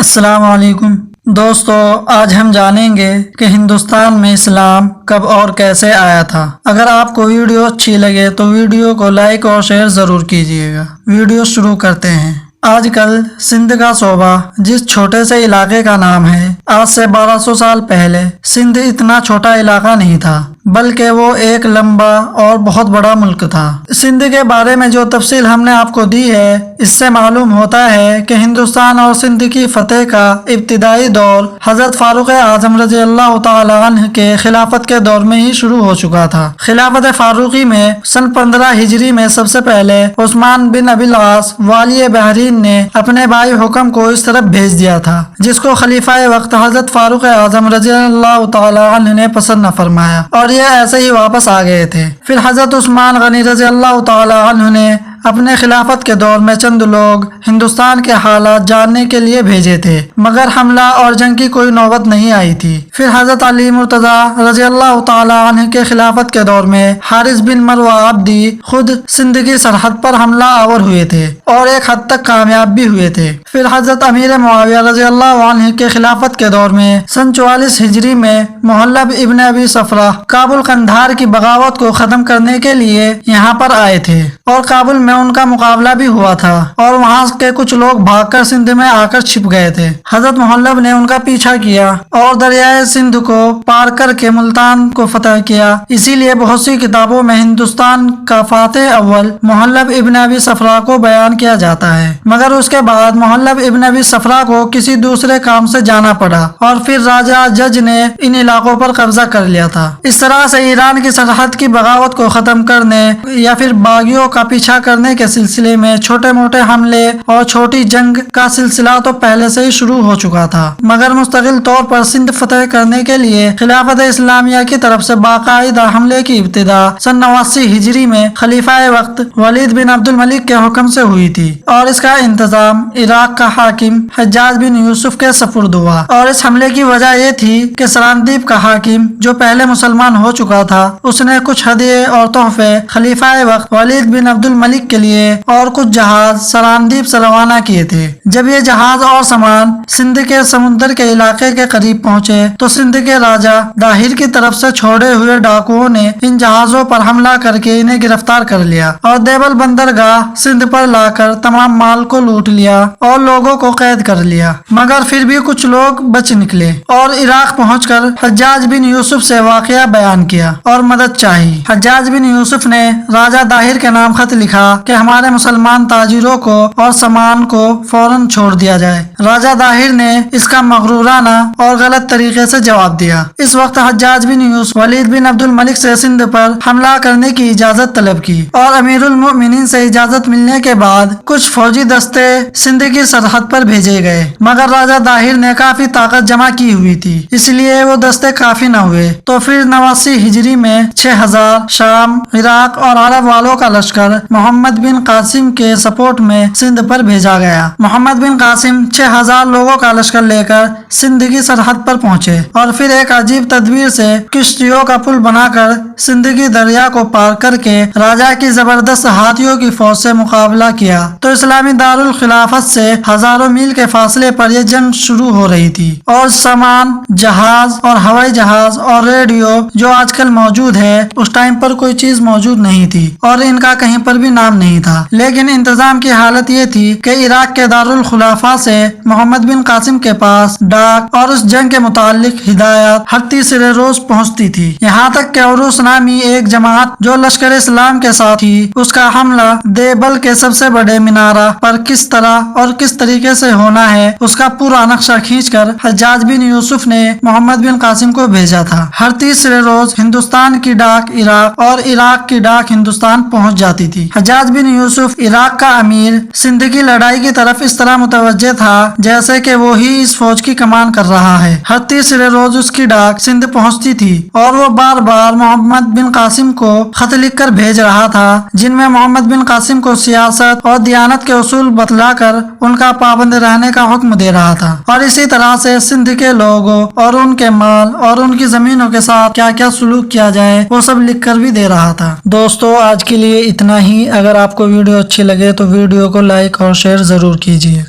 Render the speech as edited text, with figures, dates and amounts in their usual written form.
السلام علیکم دوستو، آج ہم جانیں گے کہ ہندوستان میں اسلام کب اور کیسے آیا تھا۔ اگر آپ کو ویڈیو اچھی لگے تو ویڈیو کو لائک اور شیئر ضرور کیجیے گا۔ ویڈیو شروع کرتے ہیں۔ آج کل سندھ کا صوبہ جس چھوٹے سے علاقے کا نام ہے، آج سے 1200 سال پہلے سندھ اتنا چھوٹا علاقہ نہیں تھا، بلکہ وہ ایک لمبا اور بہت بڑا ملک تھا۔ سندھ کے بارے میں جو تفصیل ہم نے آپ کو دی ہے، اس سے معلوم ہوتا ہے کہ ہندوستان اور سندھ کی فتح کا ابتدائی دور حضرت فاروق اعظم رضی اللہ تعالی عنہ کے خلافت کے دور میں ہی شروع ہو چکا تھا۔ خلافت فاروقی میں سن 15 ہجری میں سب سے پہلے عثمان بن ابی العاص والی بحرین نے اپنے بھائی حکم کو اس طرف بھیج دیا تھا، جس کو خلیفہ وقت حضرت فاروق اعظم رضی اللہ تعالی عنہ نے پسند نہ فرمایا اور یہ ایسے ہی واپس آ گئے تھے۔ پھر حضرت عثمان غنی رضی اللہ تعالی عنہ نے اپنے خلافت کے دور میں چند لوگ ہندوستان کے حالات جاننے کے لیے بھیجے تھے، مگر حملہ اور جنگ کی کوئی نوبت نہیں آئی تھی۔ پھر حضرت علی مرتضی رضی اللہ تعالی عنہ کے خلافت کے دور میں حارث بن مروہ عبدی خود سندھ کی سرحد پر حملہ آور ہوئے تھے اور ایک حد تک کامیاب بھی ہوئے تھے۔ پھر حضرت امیر معاویہ رضی اللہ عنہ کے خلافت کے دور میں سن 44 ہجری میں محلب ابن ابی صفرہ کابل قندھار کی بغاوت کو ختم کرنے کے لیے یہاں پر آئے تھے اور کابل میں ان کا مقابلہ بھی ہوا تھا اور وہاں کے کچھ لوگ بھاگ کر سندھ میں آ کر چھپ گئے تھے۔ حضرت محلب نے ان کا پیچھا کیا اور دریائے سندھ کو پار کر کے ملتان کو فتح کیا۔ اسی لیے بہت سی کتابوں میں ہندوستان کا فاتح اول محلب ابن ابی صفرہ کو بیان کیا جاتا ہے، مگر اس کے بعد محلب ابن ابی صفرہ کو کسی دوسرے کام سے جانا پڑا اور پھر راجہ جج نے ان علاقوں پر قبضہ کر لیا تھا۔ اس طرح سے ایران کی سرحد کی بغاوت کو ختم کرنے یا پھر باغیوں کا پیچھا کرنے کے سلسلے میں چھوٹے موٹے حملے اور چھوٹی جنگ کا سلسلہ تو پہلے سے ہی شروع ہو چکا تھا، مگر مستقل طور پر سندھ فتح کرنے کے لیے خلافت اسلامیہ کی طرف سے باقاعدہ حملے کی ابتدا سن 89 ہجری میں خلیفہ وقت ولید بن عبد الملک کے حکم سے ہوئی تھی اور اس کا انتظام عراق کا حاکم حجاج بن یوسف کے سپرد ہوا۔ اور اس حملے کی وجہ یہ تھی کہ سراندیپ کا حاکم جو پہلے مسلمان ہو چکا تھا، اس نے کچھ ہدیے اور تحفے خلیفہ وقت ولید بن عبد الملک کے لیے اور کچھ جہاز سراندیپ سے روانہ کیے تھے۔ جب یہ جہاز اور سامان سندھ کے سمندر کے علاقے کے قریب پہنچے تو سندھ کے راجہ داہر کی طرف سے چھوڑے ہوئے ڈاکوؤں نے ان جہازوں پر حملہ کر کے انہیں گرفتار کر لیا اور دیبل بندرگاہ سندھ پر لا کر تمام مال کو لوٹ لیا اور لوگوں کو قید کر لیا، مگر پھر بھی کچھ لوگ بچ نکلے اور عراق پہنچ کر حجاج بن یوسف سے واقعہ بیان کیا اور مدد چاہی۔ حجاج بن یوسف نے راجہ داہر کے نام خط لکھا کہ ہمارے مسلمان تاجروں کو اور سامان کو فوراً چھوڑ دیا جائے۔ راجہ داہر نے اس کا مغرورانہ اور غلط طریقے سے جواب دیا۔ اس وقت حجاج بن یوسف ولید بن عبد الملک سے سندھ پر حملہ کرنے کی اجازت طلب کی اور امیر المؤمنین سے اجازت ملنے کے بعد کچھ فوجی دستے سندھ کی سرحد پر بھیجے گئے، مگر راجہ داہر نے کافی طاقت جمع کی ہوئی تھی، اس لیے وہ دستے کافی نہ ہوئے۔ تو پھر 89 ہجری میں 6000 شام، عراق اور عرب والوں کا لشکر محمد بن قاسم کے سپورٹ میں سندھ پر بھیجا گیا۔ محمد بن قاسم 6000 لوگوں کا لشکر لے کر سندھ کی سرحد پر پہنچے اور پھر ایک عجیب تدبیر سے کشتیوں کا پل بنا کر سندھ کی دریا کو پار کر کے راجہ کی زبردست ہاتھیوں کی فوج سے مقابلہ کیا۔ تو اسلامی دارالخلافت سے ہزاروں میل کے فاصلے پر یہ جنگ شروع ہو رہی تھی اور سامان، جہاز اور ہوائی جہاز اور ریڈیو جو آج کل موجود ہے، اس ٹائم پر کوئی چیز موجود نہیں تھی اور ان کا کہیں پر بھی نام نہیں تھا۔ لیکن انتظام کی حالت یہ تھی کہ عراق کے دارالخلافہ سے محمد بن قاسم کے پاس ڈاک اور اس جنگ کے متعلق ہدایات ہر تیسرے روز پہنچتی تھی، یہاں تک کہ عروس نامی ایک جماعت جو لشکر اسلام کے ساتھ تھی، اس کا حملہ دیبل کے سب سے بڑے مینارہ پر کس طرح اور کس طریقے سے ہونا ہے، اس کا پورا نقشہ کھینچ کر حجاج بن یوسف نے محمد بن قاسم کو بھیجا تھا۔ ہر تیسرے روز ہندوستان کی ڈاک عراق اور عراق کی ڈاک ہندوستان پہنچ جاتی تھی۔ حجاج بن یوسف عراق کا امیر سندھ کی لڑائی کی طرف اس طرح متوجہ تھا جیسے کہ وہی اس فوج کی کمان کر رہا ہے۔ ہر تیسرے روز اس کی ڈاک سندھ پہنچتی تھی اور وہ بار بار محمد بن قاسم کو خط لکھ کر بھیج رہا تھا، جن میں محمد بن قاسم کو سیاست اور دیانت کے اصول بتلا کر ان کا پابند رہنے کا حکم دے رہا تھا اور اسی طرح سے سندھ کے لوگوں اور ان کے مال اور ان کی زمینوں کے ساتھ کیا کیا سلوک کیا جائے وہ سب لکھ کر بھی دے رہا تھا۔ دوستو، آج کے لیے اتنا ہی۔ اگر آپ کو ویڈیو اچھی لگے تو ویڈیو کو لائک اور شیئر ضرور کیجیے۔